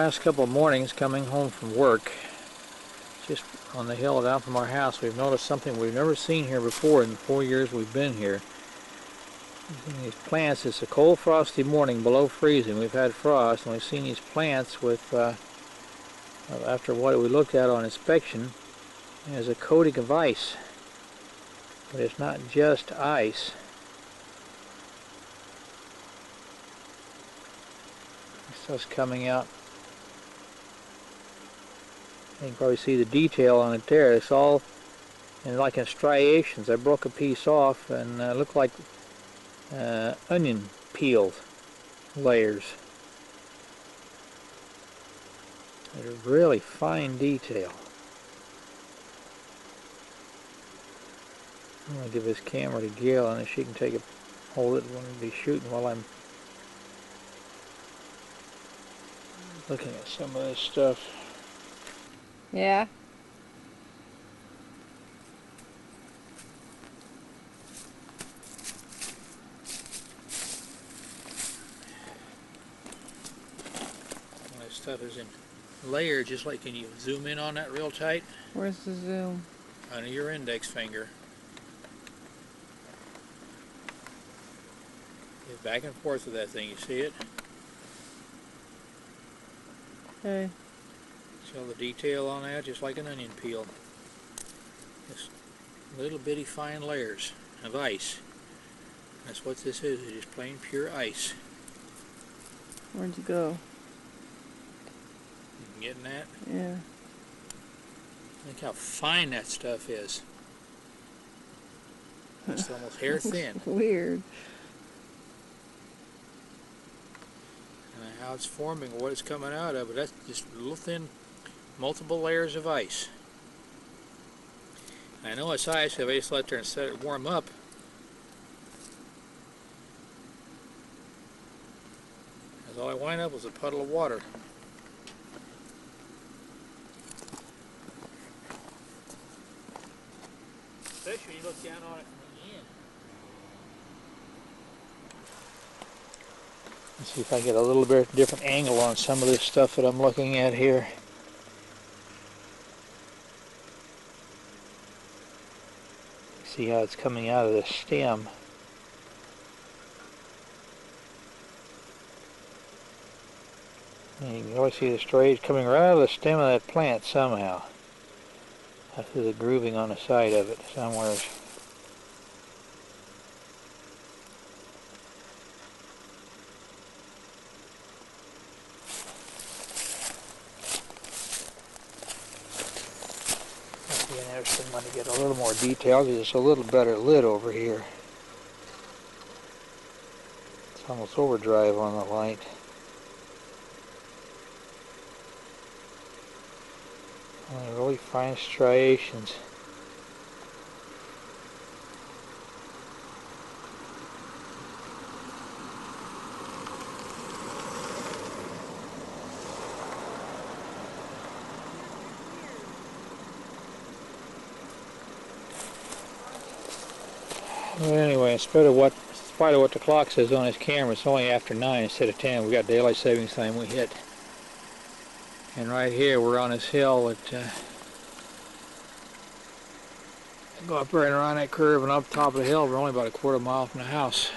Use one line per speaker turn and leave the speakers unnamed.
last couple of mornings coming home from work, just on the hill down from our house, we've noticed something we've never seen here before in the 4 years we've been here. These plants, it's a cold frosty morning below freezing. We've had frost and we've seen these plants with, after what we looked at on inspection, as a coating of ice. But it's not just ice. This stuff's coming out. You can probably see the detail on it there. It's all like in striations. I broke a piece off and it looked like onion peeled layers. They're really fine detail. I'm going to give this camera to Gail and then she can take it, hold it when we be shooting while I'm looking at some of this stuff.
Yeah.
This stuff is in layers, just like, can you zoom in on that real tight?
Where's the zoom?
Under your index finger. Get back and forth with that thing, you see it?
Okay.
See all the detail on that, just like an onion peel. Just little bitty fine layers of ice. That's what this is, it's just plain pure ice.
Where'd you go?
You getting that?
Yeah.
Look how fine that stuff is. It's almost hair thin.
Weird.
And how it's forming, what it's coming out of, but that's just little thin, multiple layers of ice. I know it's ice if I just let there and set it warm up. Because all I wind up was a puddle of water. Especially when you look down on it from the end. Let's see if I get a little bit different angle on some of this stuff that I'm looking at here. See how it's coming out of the stem. And you can always see the striations coming right out of the stem of that plant somehow. I see the grooving on the side of it somewhere. It'd be interesting when to get a little more detail. It's a little better lit over here. It's almost overdrive on the light. Really fine striations. But anyway, in spite of what the clock says on his camera, it's only after 9 instead of 10. We got daylight savings time we hit. And right here we're on this hill that go up right around that curve and up top of the hill. We're only about a quarter mile from the house.